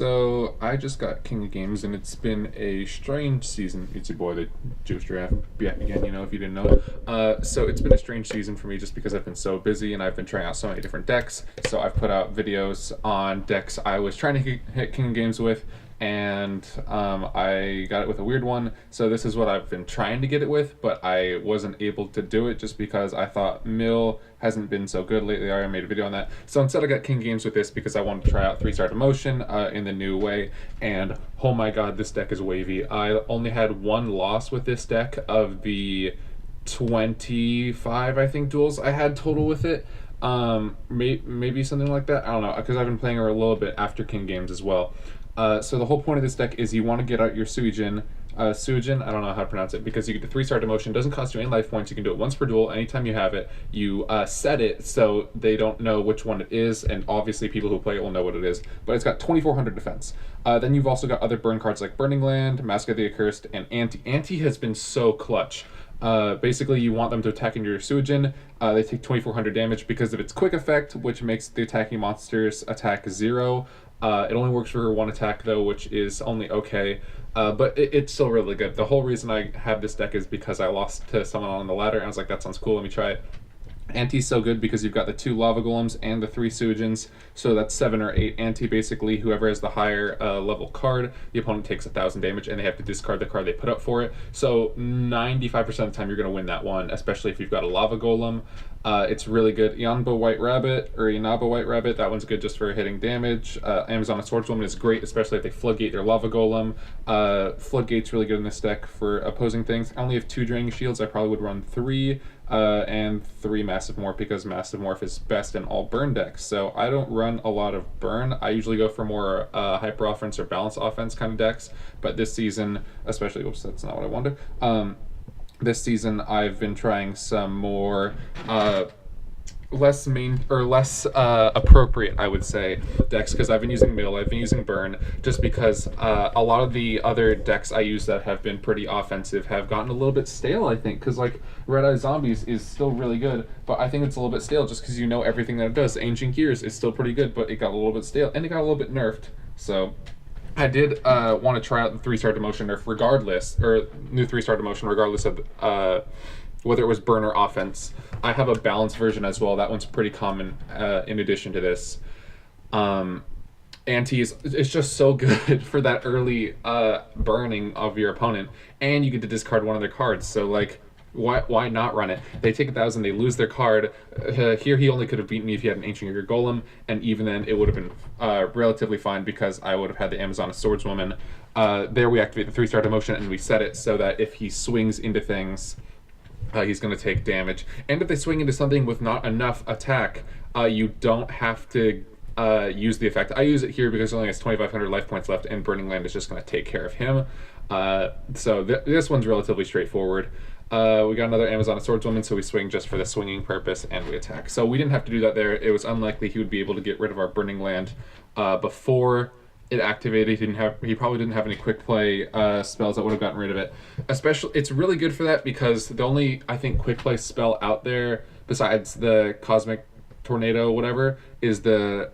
So I just got King of Games, and it's been a strange season. It's your boy, the Juice Giraffe, back again. If you didn't know it. So it's been a strange season for me just because I've been so busy and I've been trying out so many different decks. So I've put out videos on decks I was trying to hit King of Games with, and I got it with a weird one. So this is what I've been trying to get it with, but I wasn't able to do it just because I thought Mill hasn't been so good lately. I already made a video on that. So instead I got King Games with this because I wanted to try out 3-star Demotion in the new way, and oh my god, this deck is wavy. I only had one loss with this deck of the 25, I think, duels I had total with it. Maybe something like that. I don't know, because I've been playing her a little bit after King Games as well. So the whole point of this deck is you want to get out your Suijin. Suijin, I don't know how to pronounce it, because you get the 3-star Demotion. Doesn't cost you any life points. You can do it once per duel. Anytime you have it, you set it so they don't know which one it is, and obviously people who play it will know what it is. But it's got 2400 defense. Then you've also got other burn cards like Burning Land, Mask of the Accursed, and Ante. Ante has been so clutch. Basically, you want them to attack into your Suijin. They take 2400 damage because of its quick effect, which makes the attacking monsters attack 0. It only works for one attack though, which is only okay, but it's still really good. The whole reason I have this deck is because I lost to someone on the ladder, and I was like, that sounds cool, let me try it. Ante's so good because you've got the 2 lava golems and the 3 Suijins, so that's 7 or 8 Ante. Basically, whoever has the higher level card, the opponent takes 1000 damage, and they have to discard the card they put up for it. So 95% of the time you're going to win that one, especially if you've got a lava golem. It's really good. Yanba White Rabbit, or Yanaba White Rabbit, that one's good just for hitting damage. Amazon Swordswoman is great, especially if they floodgate their lava golem. Floodgate's really good in this deck for opposing things. I only have 2 draining shields. I probably would run 3. And 3 Massive Morph, because Massive Morph is best in all burn decks. So I don't run a lot of burn. I usually go for more hyper offense or balance offense kind of decks. But this season, especially, oops, that's not what I wanted. This season I've been trying some more less appropriate, I would say, decks, because I've been using Mill, I've been using Burn, just because a lot of the other decks I use that have been pretty offensive have gotten a little bit stale, I think, because like Red Eye Zombies is still really good, but I think it's a little bit stale just because you know everything that it does. Ancient Gears is still pretty good, but it got a little bit stale, and it got a little bit nerfed. So I did want to try out the 3-star Demotion nerf regardless, or new 3-star Demotion regardless of whether it was burn or offense. I have a balanced version as well. That one's pretty common in addition to this. Ante is just so good for that early burning of your opponent, and you get to discard one of their cards. So like, why not run it? They take 1000, they lose their card. Here he only could have beaten me if he had an Ancient Gear Golem, and even then it would have been relatively fine because I would have had the Amazon Swordswoman. There we activate the 3-star Demotion, and we set it so that if he swings into things, he's going to take damage. And if they swing into something with not enough attack, you don't have to use the effect. I use it here because it only has 2500 life points left, and Burning Land is just going to take care of him. So this one's relatively straightforward. We got another Amazon Swordswoman, so we swing just for the swinging purpose, and we attack. So we didn't have to do that there. It was unlikely he would be able to get rid of our Burning Land before it activated. He probably didn't have any quick play spells that would have gotten rid of it. Especially, it's really good for that because the only, I think, quick play spell out there besides the Cosmic Tornado whatever is the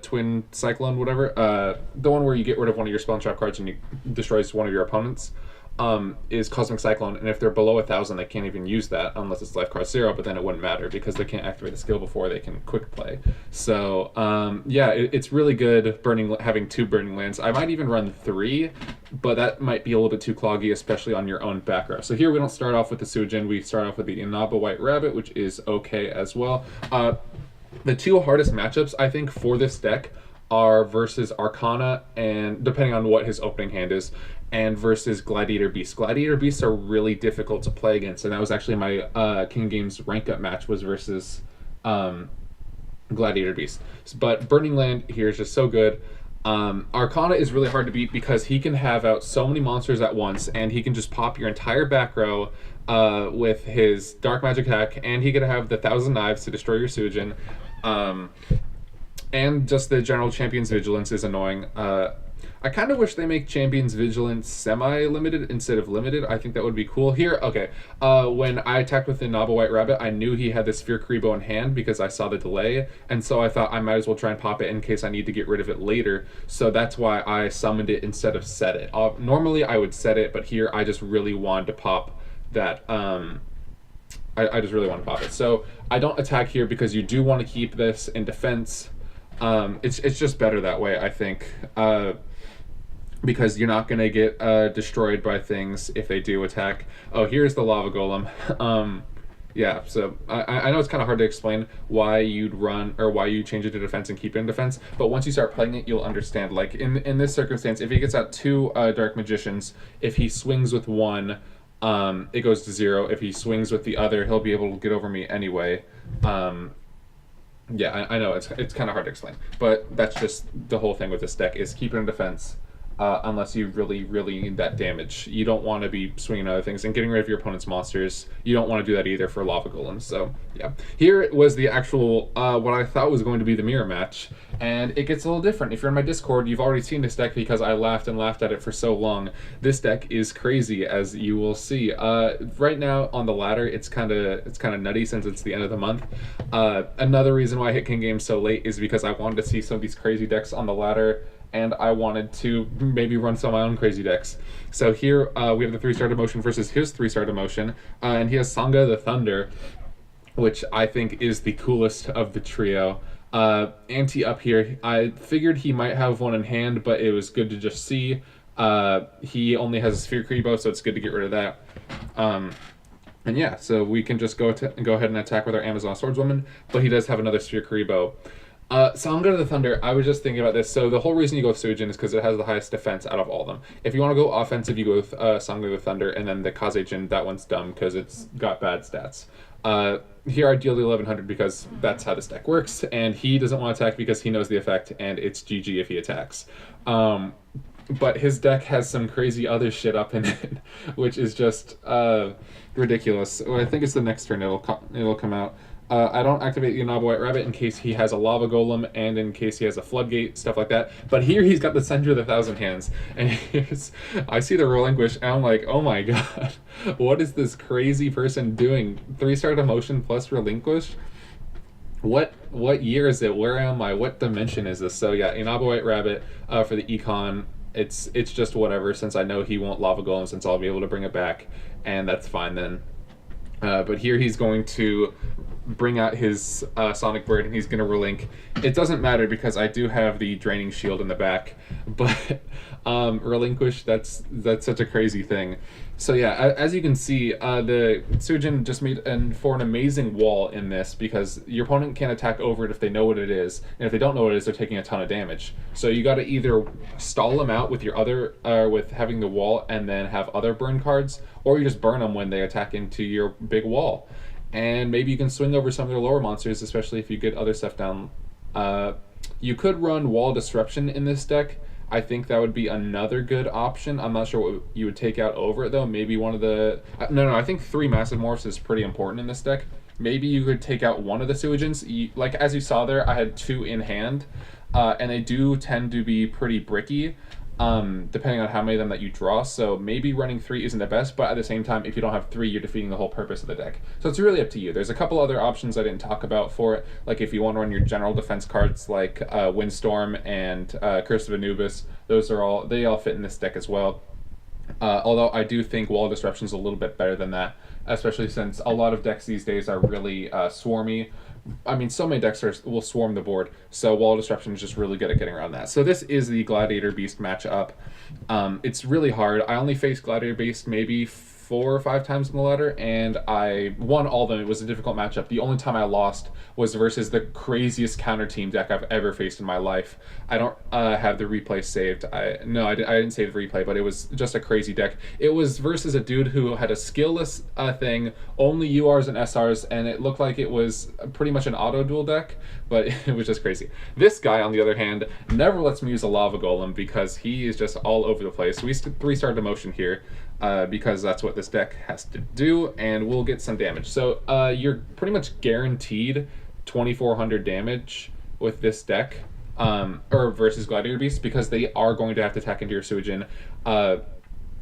Twin Cyclone whatever, the one where you get rid of one of your spell and trap cards and you destroys one of your opponents, is Cosmic Cyclone, and if they're below 1000 they can't even use that unless it's life cost 0, but then it wouldn't matter because they can't activate the skill before they can quick play. So yeah, it's really good having 2 Burning Lands. I might even run 3, but that might be a little bit too cloggy, especially on your own back row. So here we don't start off with the Suijin, we start off with the Inaba White Rabbit, which is okay as well. The 2 hardest matchups I think for this deck are versus Arcana, and depending on what his opening hand is, and versus Gladiator Beasts. Gladiator Beasts are really difficult to play against, and that was actually my King Games rank up match was versus Gladiator Beast. But Burning Land here is just so good. Arcana is really hard to beat because he can have out so many monsters at once, and he can just pop your entire back row with his Dark Magic Hack, and he could have the 1000 Knives to destroy your Suijin. And just the general Champion's Vigilance is annoying. I kind of wish they make Champions Vigilance semi-limited instead of limited. I think that would be cool. Here, okay, when I attacked with the Noble White Rabbit, I knew he had the Sphere Karibo in hand because I saw the delay, and so I thought I might as well try and pop it in case I need to get rid of it later. So that's why I summoned it instead of set it. Normally I would set it, but here I just really wanted to pop that. I just really want to pop it. So I don't attack here because you do want to keep this in defense. It's just better that way, I think. Because you're not going to get destroyed by things if they do attack. Oh, here's the Lava Golem. Yeah, so I know it's kind of hard to explain why you'd run or why you change it to defense and keep it in defense, but once you start playing it, you'll understand. Like in this circumstance, if he gets out 2 Dark Magicians, if he swings with one, it goes to 0. If he swings with the other, he'll be able to get over me anyway. Yeah, I know it's kind of hard to explain, but that's just the whole thing with this deck is keep it in defense. Unless you really, really need that damage. You don't want to be swinging other things and getting rid of your opponent's monsters. You don't want to do that either for Lava Golems. So, yeah. Here was the actual, what I thought was going to be the mirror match. And it gets a little different. If you're in my Discord, you've already seen this deck because I laughed and laughed at it for so long. This deck is crazy, as you will see. Right now, on the ladder, it's kind of nutty since it's the end of the month. Another reason why I hit King Games so late is because I wanted to see some of these crazy decks on the ladder, and I wanted to maybe run some of my own crazy decks. So here we have the 3-star Demotion versus his 3-star Demotion, and he has Sangha the Thunder, which I think is the coolest of the trio. Ante up here, I figured he might have one in hand, but it was good to just see. He only has a Sphere Karibo, so it's good to get rid of that. And yeah, so we can just go ahead and attack with our Amazon Swordswoman, but he does have another Sphere Karibo. So I'm going to the Thunder. I was just thinking about this. So the whole reason you go with Suijin is because it has the highest defense out of all of them. If you want to go offensive, you go with Sangha the Thunder, and then the Kazejin, that one's dumb because it's got bad stats. Here I deal the 1100 because that's how this deck works, and he doesn't want to attack because he knows the effect, and it's GG if he attacks. But his deck has some crazy other shit up in it, which is just ridiculous. Well, I think it's the next turn it'll come out. I don't activate the Noble White Rabbit in case he has a Lava Golem and in case he has a Floodgate, stuff like that. But here he's got the Center of the Thousand Hands. And I see the Relinquish and I'm like, oh my god, what is this crazy person doing? 3-star Demotion plus Relinquish? What year is it? Where am I? What dimension is this? So yeah, Noble White Rabbit for the Econ. It's just whatever, since I know he won't Lava Golem, since I'll be able to bring it back. And that's fine then. But here he's going to bring out his Sonic Bird, and he's going to relink. It doesn't matter because I do have the Draining Shield in the back, but Relinquish, that's such a crazy thing. So yeah, as you can see, the Suijin just made for an amazing wall in this because your opponent can't attack over it if they know what it is, and if they don't know what it is, they're taking a ton of damage. So you got to either stall them out with your other, with having the wall and then have other burn cards, or you just burn them when they attack into your big wall. And maybe you can swing over some of their lower monsters, especially if you get other stuff down. You could run Wall Disruption in this deck. I think that would be another good option. I'm not sure what you would take out over it, though. Maybe one of the... No, I think 3 Massive Morphs is pretty important in this deck. Maybe you could take out one of the Suijins. Like, as you saw there, I had 2 in hand, and they do tend to be pretty bricky, depending on how many of them that you draw. So maybe running 3 isn't the best, but at the same time, if you don't have 3, you're defeating the whole purpose of the deck. So it's really up to you. There's a couple other options I didn't talk about for it, like if you want to run your general defense cards like Windstorm and Curse of Anubis. They all fit in this deck as well. Although I do think Wall Disruption is a little bit better than that, especially since a lot of decks these days are really swarmy. I mean, so many decks will swarm the board, so Wall Disruption is just really good at getting around that. So this is the Gladiator Beast matchup. It's really hard. I only faced Gladiator Beast maybe 4 or 5 times in the ladder, and I won all of them. It was a difficult matchup. The only time I lost was versus the craziest counter team deck I've ever faced in my life. I don't have the replay saved. I didn't save the replay, but it was just a crazy deck. It was versus a dude who had a skillless thing, only URs and SRs, and it looked like it was pretty much an auto duel deck, but it was just crazy. This guy, on the other hand, never lets me use a Lava Golem because he is just all over the place. We 3-star Demotion here. Because that's what this deck has to do, and we'll get some damage. So you're pretty much guaranteed 2400 damage with this deck. or versus Gladiator Beasts, because they are going to have to attack into your Suijin.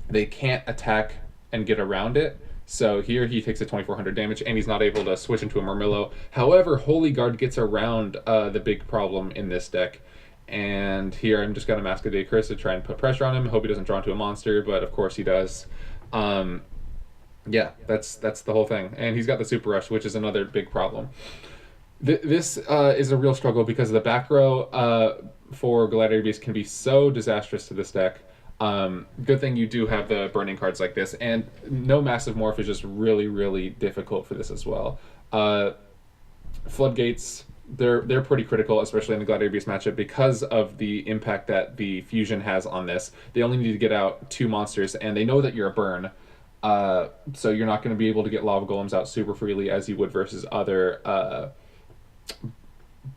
They can't attack and get around it. So here he takes a 2400 damage, and he's not able to switch into a Murmillo. However, Holy Guard gets around the big problem in this deck. And here I'm just going to Mask of the Curse to try and put pressure on him. Hope he doesn't draw into a monster, but of course he does. Yeah, that's the whole thing. And he's got the Super Rush, which is another big problem. This is a real struggle because the back row for Gladiator Beast can be so disastrous to this deck. Good thing you do have the burning cards like this, and no Massive Morph is just really, really difficult for this as well. Floodgates, they're pretty critical, especially in the Gladiator Beast matchup, because of the impact that the fusion has on this. They only need to get out 2 monsters, and they know that you're a burn, so you're not going to be able to get Lava Golems out super freely as you would versus other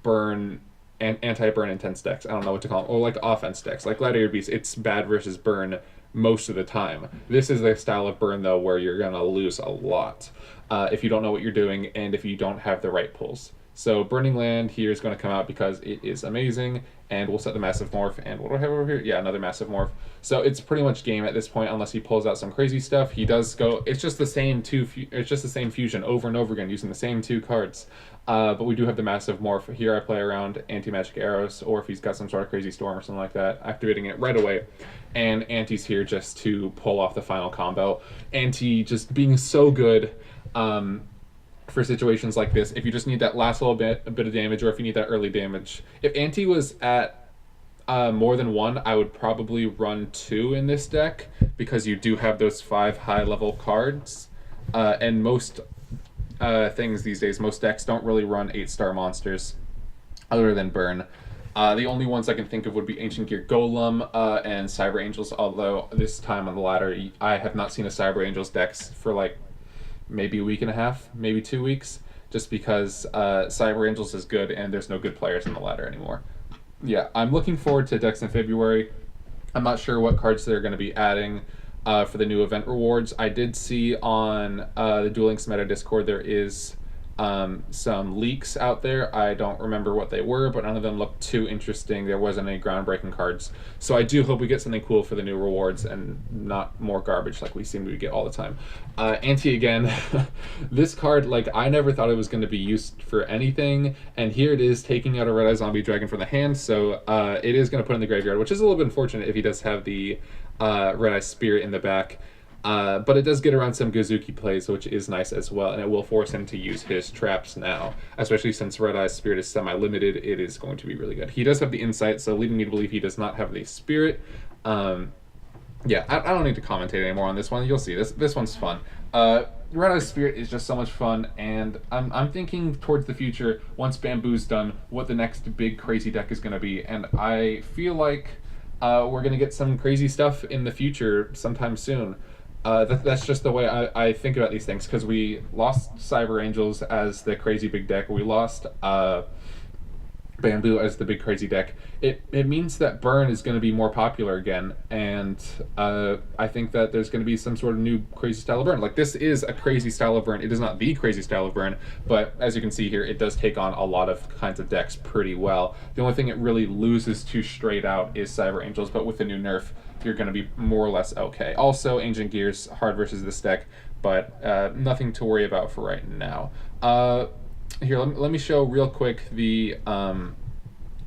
burn and anti-burn intense decks. I don't know what to call them, or like offense decks. Like Gladiator Beast, it's bad versus burn most of the time. This is the style of burn, though, where you're going to lose a lot if you don't know what you're doing and if you don't have the right pulls. So Burning Land here is going to come out because it is amazing, and we'll set the Massive Morph, and what do I have over here? Yeah, another Massive Morph. So it's pretty much game at this point, unless he pulls out some crazy stuff. He does go, it's just the same fusion over and over again, using the same 2 cards. But we do have the Massive Morph. Here I play around Anti-Magic Arrows, or if he's got some sort of crazy storm or something like that, activating it right away. And Anti's here just to pull off the final combo. Anti just being so good for situations like this, if you just need that last little bit of damage, or if you need that early damage. If Anti was at more than 1, I would probably run 2 in this deck, because you do have those 5 high-level cards. And most things these days, most decks don't really run 8-star monsters other than Burn. The only ones I can think of would be Ancient Gear Golem and Cyber Angels, although this time on the ladder, I have not seen a Cyber Angels decks for like maybe a week and a half, maybe 2 weeks, just because Cyber Angels is good and there's no good players in the ladder anymore. Yeah, I'm looking forward to decks in February. I'm not sure what cards they're going to be adding for the new event rewards. I did see on the Duel Links Meta Discord there is some leaks out there. I don't remember what they were, but none of them looked too interesting. There wasn't any groundbreaking cards. So I do hope we get something cool for the new rewards and not more garbage like we seem to get all the time. Anti again. This card, like, I never thought it was going to be used for anything, and here it is taking out a Red-Eye Zombie Dragon from the hand, so it is going to put in the graveyard, which is a little bit unfortunate if he does have the Red-Eye Spirit in the back. But it does get around some Gozuki plays, which is nice as well, and it will force him to use his traps now, especially since Red-Eye's Spirit is semi-limited. It is going to be really good. He does have the Insight, so leading me to believe he does not have the Spirit. Yeah, I don't need to commentate anymore on this one. You'll see. This one's fun. Red-Eye's Spirit is just so much fun, and I'm thinking towards the future, once Bamboo's done, what the next big crazy deck is going to be, and I feel like we're going to get some crazy stuff in the future sometime soon. That's just the way I think about these things, because we lost Cyber Angels as the crazy big deck. We lost Bamboo as the big crazy deck. It means that Burn is going to be more popular again, and I think that there's going to be some sort of new crazy style of Burn. Like, this is a crazy style of Burn. It is not the crazy style of Burn, but as you can see here, it does take on a lot of kinds of decks pretty well. The only thing it really loses to straight out is Cyber Angels, but with the new nerf, you're going to be more or less okay. Also, Ancient Gear's hard versus this deck, but nothing to worry about for right now. Here, let me show real quick the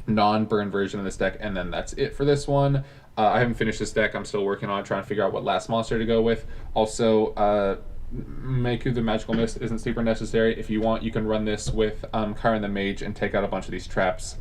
non-burn version of this deck, and then that's it for this one. I haven't finished this deck. I'm still working on it, trying to figure out what last monster to go with. Also, Meiku the Magical Mist isn't super necessary. If you want, you can run this with Kyron the Mage and take out a bunch of these traps,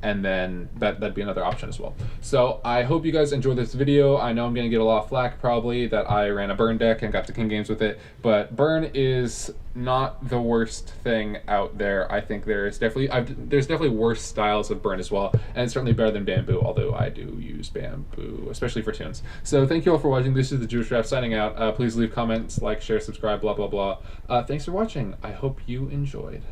and then that'd be another option as well. So I hope you guys enjoyed this video. I know I'm going to get a lot of flack probably that I ran a Burn deck and got to King Games with it, but Burn is not the worst thing out there. I think there's definitely worse styles of Burn as well, and it's certainly better than Bamboo, although I do use Bamboo, especially for tunes. So thank you all for watching. This is the Jewish Draft signing out. Please leave comments, like, share, subscribe, blah, blah, blah. Thanks for watching. I hope you enjoyed.